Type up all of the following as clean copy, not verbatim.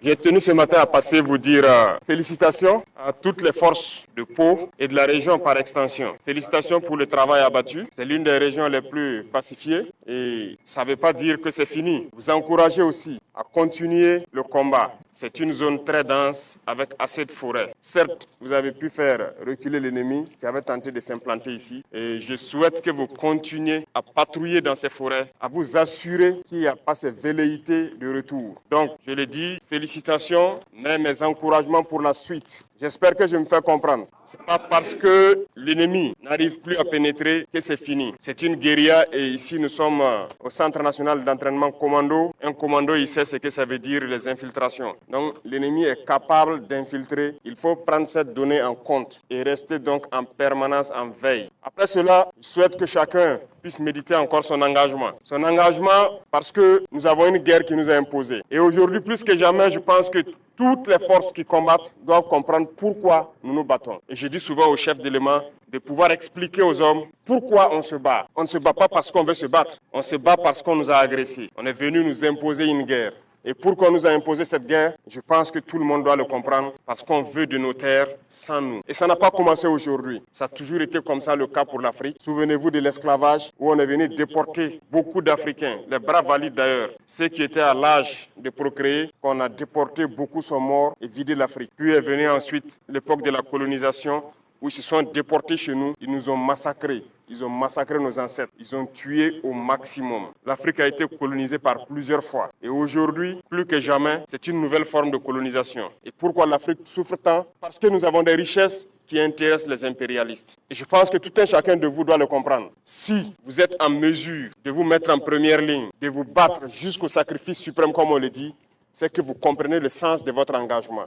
J'ai tenu ce matin à passer vous dire félicitations à toutes les forces de Pau et de la région par extension. Félicitations pour le travail abattu. C'est l'une des régions les plus pacifiées et ça ne veut pas dire que c'est fini. Vous encouragez aussi à continuer le combat. C'est une zone très dense avec assez de forêts. Certes, vous avez pu faire reculer l'ennemi qui avait tenté de s'implanter ici et je souhaite que vous continuiez à patrouiller dans ces forêts, à vous assurer qu'il n'y a pas ces velléités de retour. Donc, je le dis, félicitations, mais mes encouragements pour la suite. J'espère que je me fais comprendre. Ce n'est pas parce que l'ennemi n'arrive plus à pénétrer que c'est fini. C'est une guérilla et ici nous sommes au Centre national d'entraînement commando. Un commando, il sait ce que ça veut dire les infiltrations. Donc l'ennemi est capable d'infiltrer. Il faut prendre cette donnée en compte et rester donc en permanence en veille. Après cela, je souhaite que chacun puisse méditer encore son engagement. Son engagement parce que nous avons une guerre qui nous a imposée. Et aujourd'hui, plus que jamais, je pense que toutes les forces qui combattent doivent comprendre pourquoi nous nous battons. Et je dis souvent aux chefs d'éléments de pouvoir expliquer aux hommes pourquoi on se bat. On ne se bat pas parce qu'on veut se battre. On se bat parce qu'on nous a agressés. On est venu nous imposer une guerre. Et pourquoi on nous a imposé cette guerre, je pense que tout le monde doit le comprendre, parce qu'on veut de nos terres sans nous. Et ça n'a pas commencé aujourd'hui. Ça a toujours été comme ça le cas pour l'Afrique. Souvenez-vous de l'esclavage, où on est venu déporter beaucoup d'Africains, les bras valides d'ailleurs. Ceux qui étaient à l'âge de procréer, qu'on a déportés, beaucoup sont morts et vidé l'Afrique. Puis est venue ensuite l'époque de la colonisation, où ils se sont déportés chez nous, ils nous ont massacrés. Ils ont massacré nos ancêtres. Ils ont tué au maximum. L'Afrique a été colonisée par plusieurs fois. Et aujourd'hui, plus que jamais, c'est une nouvelle forme de colonisation. Et pourquoi l'Afrique souffre tant? Parce que nous avons des richesses qui intéressent les impérialistes. Et je pense que tout un chacun de vous doit le comprendre. Si vous êtes en mesure de vous mettre en première ligne, de vous battre jusqu'au sacrifice suprême, comme on le dit, c'est que vous comprenez le sens de votre engagement.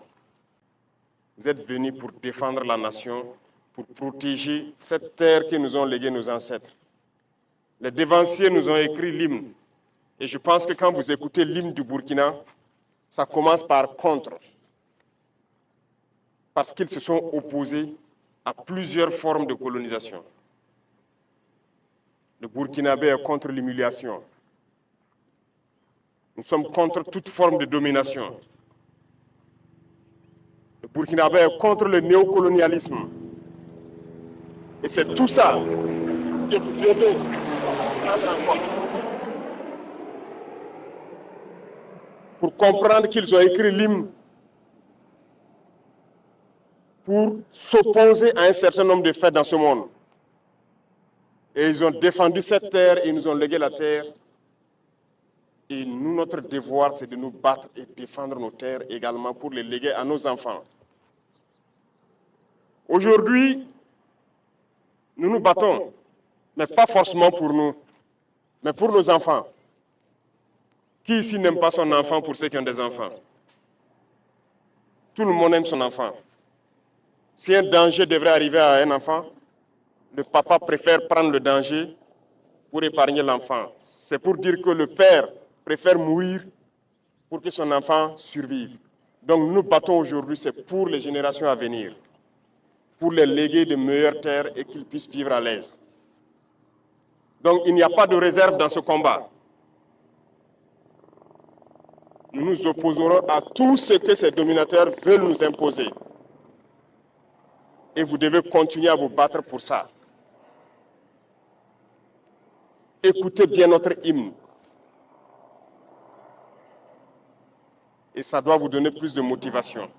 Vous êtes venus pour défendre la nation, pour protéger cette terre que nous ont léguée nos ancêtres. Les dévanciers nous ont écrit l'hymne. Et je pense que quand vous écoutez l'hymne du Burkina, ça commence par contre. Parce qu'ils se sont opposés à plusieurs formes de colonisation. Le Burkinabé est contre l'humiliation. Nous sommes contre toute forme de domination. Le Burkinabé est contre le néocolonialisme. Et c'est tout ça que vous devez prendre en compte. Pour comprendre qu'ils ont écrit l'hymne pour s'opposer à un certain nombre de faits dans ce monde. Et ils ont défendu cette terre et ils nous ont légué la terre. Et nous, notre devoir, c'est de nous battre et défendre nos terres également pour les léguer à nos enfants. Aujourd'hui, nous nous battons, mais pas forcément pour nous, mais pour nos enfants. Qui ici n'aime pas son enfant pour ceux qui ont des enfants? Tout le monde aime son enfant. Si un danger devrait arriver à un enfant, le papa préfère prendre le danger pour épargner l'enfant. C'est pour dire que le père préfère mourir pour que son enfant survive. Donc nous nous battons aujourd'hui, c'est pour les générations à venir, pour les léguer de meilleures terres et qu'ils puissent vivre à l'aise. Donc il n'y a pas de réserve dans ce combat. Nous nous opposerons à tout ce que ces dominateurs veulent nous imposer. Et vous devez continuer à vous battre pour ça. Écoutez bien notre hymne. Et ça doit vous donner plus de motivation.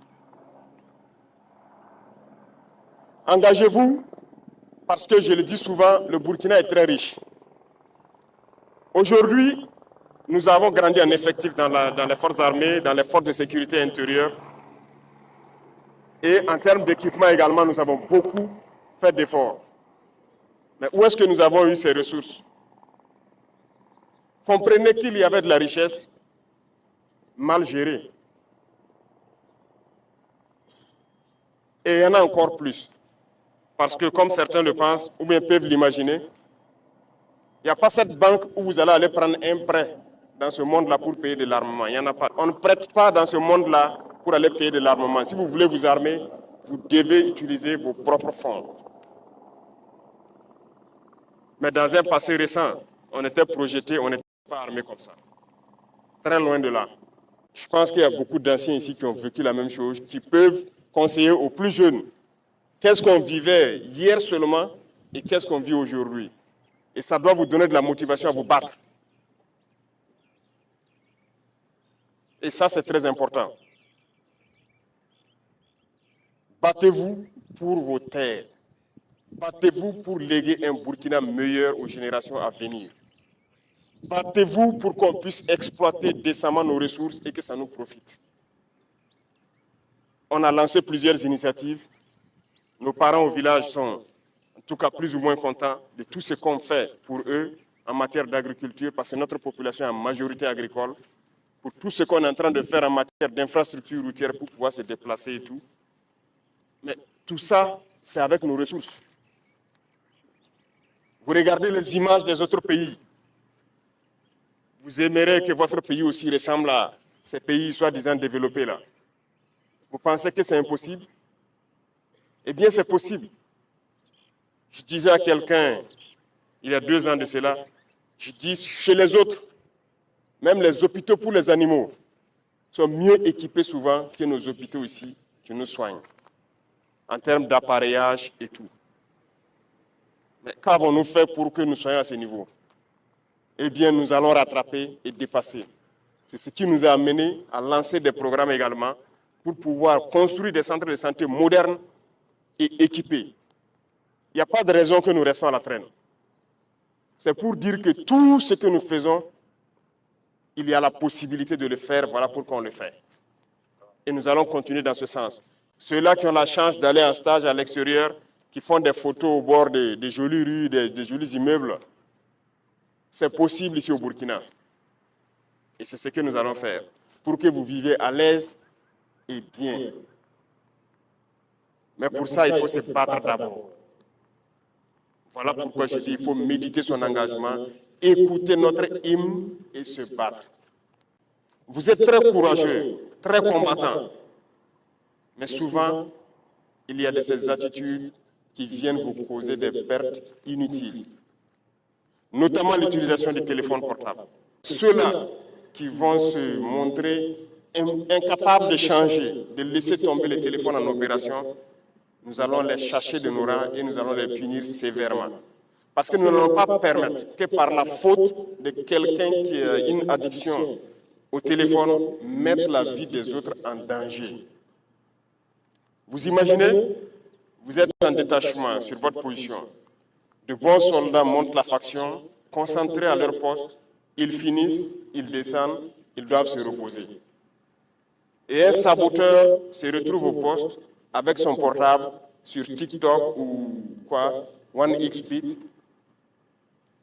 Engagez-vous, parce que je le dis souvent, le Burkina est très riche. Aujourd'hui, nous avons grandi en effectif dans les forces armées, dans les forces de sécurité intérieure. Et en termes d'équipement également, nous avons beaucoup fait d'efforts. Mais où est-ce que nous avons eu ces ressources? Comprenez qu'il y avait de la richesse mal gérée. Et il y en a encore plus. Parce que comme certains le pensent, ou bien peuvent l'imaginer, il n'y a pas cette banque où vous allez aller prendre un prêt dans ce monde-là pour payer de l'armement. Il n'y en a pas. On ne prête pas dans ce monde-là pour aller payer de l'armement. Si vous voulez vous armer, vous devez utiliser vos propres fonds. Mais dans un passé récent, on était projeté, on n'était pas armé comme ça. Très loin de là. Je pense qu'il y a beaucoup d'anciens ici qui ont vécu la même chose, qui peuvent conseiller aux plus jeunes qu'est-ce qu'on vivait hier seulement et qu'est-ce qu'on vit aujourd'hui. Et ça doit vous donner de la motivation à vous battre. Et ça, c'est très important. Battez-vous pour vos terres. Battez-vous pour léguer un Burkina meilleur aux générations à venir. Battez-vous pour qu'on puisse exploiter décemment nos ressources et que ça nous profite. On a lancé plusieurs initiatives. Nos parents au village sont en tout cas plus ou moins contents de tout ce qu'on fait pour eux en matière d'agriculture, parce que notre population est en majorité agricole, pour tout ce qu'on est en train de faire en matière d'infrastructures routières pour pouvoir se déplacer et tout. Mais tout ça, c'est avec nos ressources. Vous regardez les images des autres pays. Vous aimerez que votre pays aussi ressemble à ces pays soi-disant développés là. Vous pensez que c'est impossible? Eh bien, c'est possible. Je disais à quelqu'un, il y a 2 ans de cela, je dis chez les autres, même les hôpitaux pour les animaux sont mieux équipés souvent que nos hôpitaux ici qui nous soignent, en termes d'appareillage et tout. Mais qu'avons-nous fait pour que nous soyons à ce niveau? Eh bien, nous allons rattraper et dépasser. C'est ce qui nous a amené à lancer des programmes également pour pouvoir construire des centres de santé modernes et équipés. Il n'y a pas de raison que nous restons à la traîne. C'est pour dire que tout ce que nous faisons, il y a la possibilité de le faire, voilà pourquoi on le fait. Et nous allons continuer dans ce sens. Ceux-là qui ont la chance d'aller en stage à l'extérieur, qui font des photos au bord des jolies rues, des jolis immeubles, c'est possible ici au Burkina. Et c'est ce que nous allons faire, pour que vous viviez à l'aise et bien. Mais pour ça, il faut se battre d'abord. Voilà pourquoi je dis qu'il faut méditer son engagement, écouter notre hymne et se battre. Vous êtes très courageux, très combattant. Mais souvent, il y a de ces attitudes qui viennent vous causer des pertes inutiles. Notamment l'utilisation du téléphone portable. Ceux-là qui vont se montrer incapables de changer, de laisser tomber le téléphone en opération, nous allons les chercher de nos rangs et nous allons les punir sévèrement. Parce que nous n'allons pas permettre que par la faute de quelqu'un qui a une addiction au téléphone, mettre la vie des autres en danger. Vous imaginez, vous êtes en détachement sur votre position. De bons soldats montent la faction, concentrés à leur poste, ils finissent, ils descendent, ils doivent se reposer. Et un saboteur se retrouve au poste avec son portable sur TikTok ou quoi, 1xBit,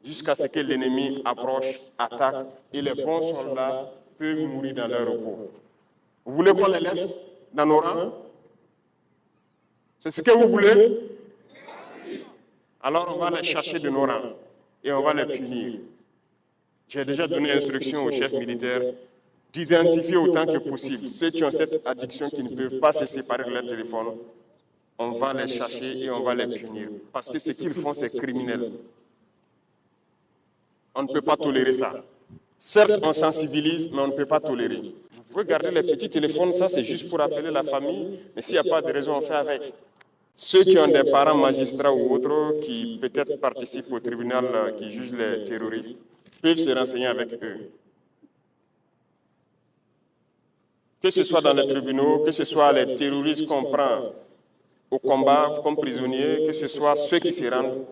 jusqu'à ce que l'ennemi approche, attaque, et les bons soldats peuvent mourir dans leur repos. Vous voulez qu'on les laisse dans nos rangs? C'est ce que vous voulez? Alors on va les chercher de nos rangs et on va les punir. J'ai déjà donné instruction aux chefs militaires d'identifier autant que possible ceux qui ont cette addiction qui ne peuvent pas se séparer de leur téléphone. On va les chercher et on va les punir. Parce que ce qu'ils font, c'est criminel. On ne peut pas tolérer ça. Certes, on sensibilise, mais on ne peut pas tolérer. Vous pouvez garder les petits téléphones, ça c'est juste pour appeler la famille, mais s'il n'y a pas de raison, on fait avec. Ceux qui ont des parents magistrats ou autres qui peut-être participent au tribunal qui juge les terroristes peuvent se renseigner avec eux. Que ce soit dans les tribunaux, que ce soit les terroristes qu'on prend au combat comme prisonniers, que ce soit ceux qui se rendent,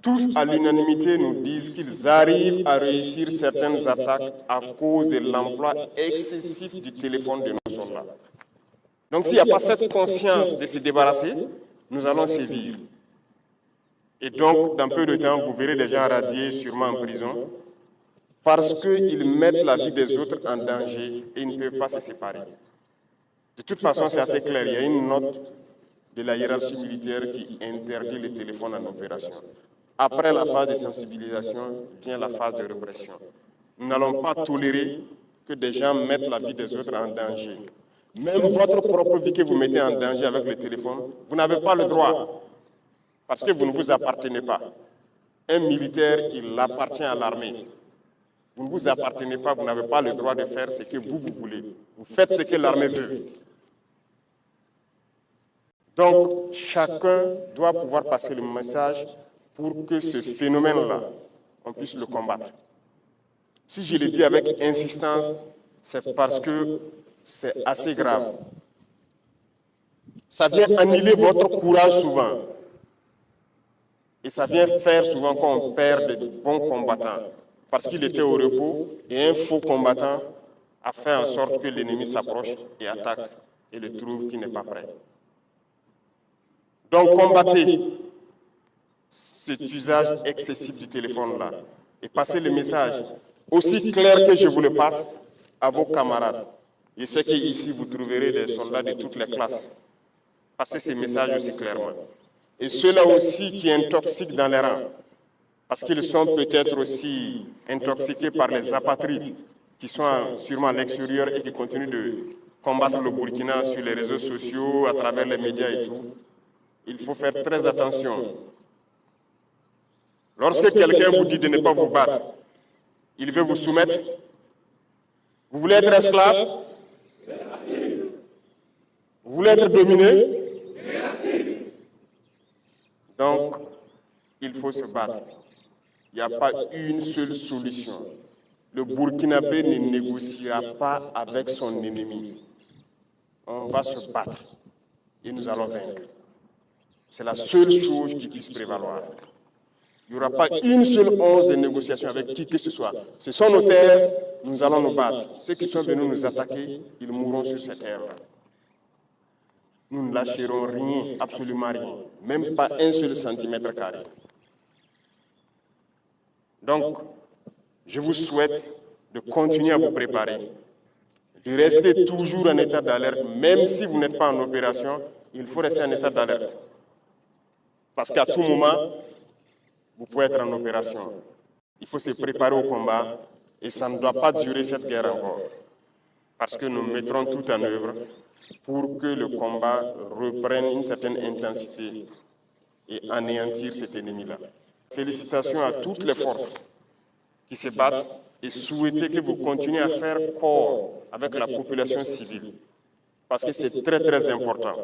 tous à l'unanimité nous disent qu'ils arrivent à réussir certaines attaques à cause de l'emploi excessif du téléphone de nos soldats. Donc s'il n'y a pas cette conscience de se débarrasser, nous allons sévir. Et donc, dans peu de temps, vous verrez des gens radiés, sûrement en prison, parce qu'ils mettent la vie des autres en danger et ils ne peuvent pas se séparer. De toute façon, c'est assez clair. Il y a une note de la hiérarchie militaire qui interdit les téléphones en opération. Après la phase de sensibilisation, vient la phase de répression. Nous n'allons pas tolérer que des gens mettent la vie des autres en danger. Même votre propre vie que vous mettez en danger avec le téléphone, vous n'avez pas le droit, parce que vous ne vous appartenez pas. Un militaire, il appartient à l'armée. Vous ne vous appartenez pas, vous n'avez pas le droit de faire ce que vous voulez. Vous faites ce que l'armée veut. Donc, chacun doit pouvoir passer le message pour que ce phénomène-là, on puisse le combattre. Si je le dis avec insistance, c'est parce que c'est assez grave. Ça vient annihiler votre courage souvent. Et ça vient faire souvent qu'on perd de bons combattants. Parce qu'il était au repos et un faux combattant a fait en sorte que l'ennemi s'approche et attaque et le trouve qui n'est pas prêt. Donc combattez cet usage excessif du téléphone-là et passez le message aussi clair que je vous le passe à vos camarades. Je sais qu'ici vous trouverez des soldats de toutes les classes. Passez ces messages aussi clairement. Et ceux-là aussi qui intoxiquent dans les rangs, parce qu'ils sont peut-être aussi intoxiqués par les apatrides qui sont sûrement à l'extérieur et qui continuent de combattre le Burkina sur les réseaux sociaux, à travers les médias et tout. Il faut faire très attention. Lorsque quelqu'un vous dit de ne pas vous battre, il veut vous soumettre. Vous voulez être esclave? Vous voulez être dominé? Donc, il faut se battre. Il n'y a pas une seule solution. Le Burkinabé ne négociera pas avec son ennemi. On va se battre et nous allons vaincre. C'est la seule chose qui puisse prévaloir. Il n'y aura pas une seule once de négociation avec qui que ce soit. Ce sont nos terres, nous allons nous battre. Ceux qui sont venus nous attaquer, ils mourront sur ces terres-là. Nous ne lâcherons rien, absolument rien, même pas un seul centimètre carré. Donc, je vous souhaite de continuer à vous préparer, de rester toujours en état d'alerte, même si vous n'êtes pas en opération, il faut rester en état d'alerte. Parce qu'à tout moment, vous pouvez être en opération. Il faut se préparer au combat et ça ne doit pas durer cette guerre encore. Parce que nous mettrons tout en œuvre pour que le combat reprenne une certaine intensité et anéantir cet ennemi-là. Félicitations à toutes les forces qui se battent et souhaiter que vous continuez à faire corps avec la population civile. Parce que c'est très très important.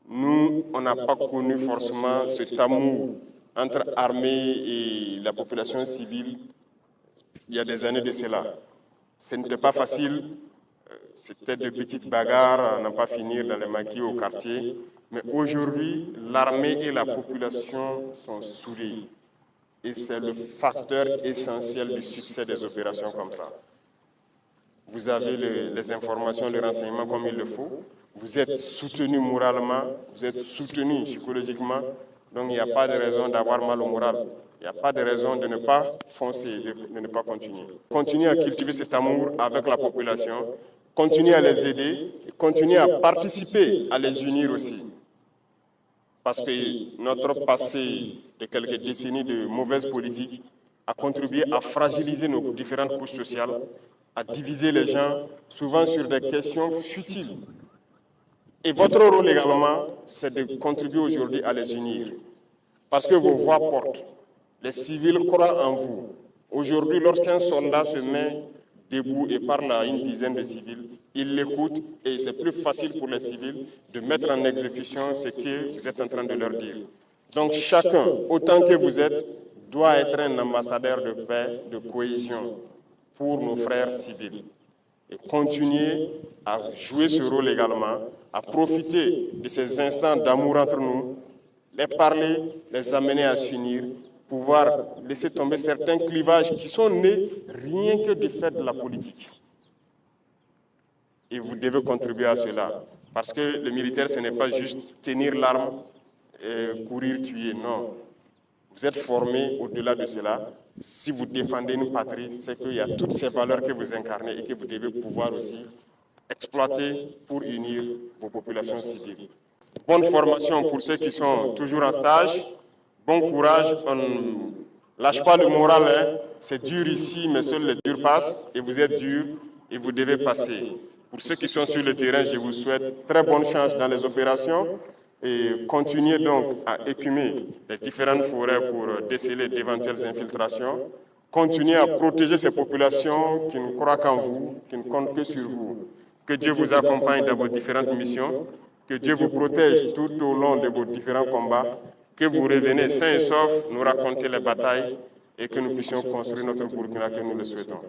Nous, on n'a pas connu forcément cet amour entre armée et la population civile il y a des années de cela. Ce n'était pas facile, c'était de petites bagarres à n'en pas finir dans les maquis au quartier. Mais aujourd'hui, l'armée et la population sont soudées. Et c'est le facteur essentiel du succès des opérations comme ça. Vous avez les informations, les renseignements comme il le faut. Vous êtes soutenu moralement, vous êtes soutenu psychologiquement. Donc il n'y a pas de raison d'avoir mal au moral. Il n'y a pas de raison de ne pas foncer, de ne pas continuer. Continuez à cultiver cet amour avec la population. Continuez à les aider. Continuez à participer, à les unir aussi. Parce que notre passé de quelques décennies de mauvaise politique a contribué à fragiliser nos différentes couches sociales, à diviser les gens, souvent sur des questions futiles. Et votre rôle également, c'est de contribuer aujourd'hui à les unir. Parce que vos voix portent. Les civils croient en vous. Aujourd'hui, lorsqu'un soldat se met debout et parle à une dizaine de civils, ils l'écoutent et c'est plus facile pour les civils de mettre en exécution ce que vous êtes en train de leur dire. Donc chacun, autant que vous êtes, doit être un ambassadeur de paix, de cohésion pour nos frères civils. Et continuer à jouer ce rôle également, à profiter de ces instants d'amour entre nous, les parler, les amener à s'unir, pouvoir laisser tomber certains clivages qui sont nés rien que du fait de la politique. Et vous devez contribuer à cela. Parce que le militaire, ce n'est pas juste tenir l'arme et courir, tuer, non. Vous êtes formé au-delà de cela. Si vous défendez une patrie, c'est qu'il y a toutes ces valeurs que vous incarnez et que vous devez pouvoir aussi exploiter pour unir vos populations civiles. Bonne formation pour ceux qui sont toujours en stage. Bon courage, on ne lâche pas le moral. Hein. C'est dur ici, mais seuls les durs passent. Et vous êtes dur et vous devez passer. Pour ceux qui sont sur le terrain, je vous souhaite très bonne chance dans les opérations. Et continuez donc à écumer les différentes forêts pour déceler d'éventuelles infiltrations. continuez à protéger ces populations qui ne croient qu'en vous, qui ne comptent que sur vous. Que Dieu vous accompagne dans vos différentes missions, que Dieu vous protège tout au long de vos différents combats, que vous revenez sains et saufs, nous raconter les batailles et que nous puissions construire notre Burkina que nous le souhaitons.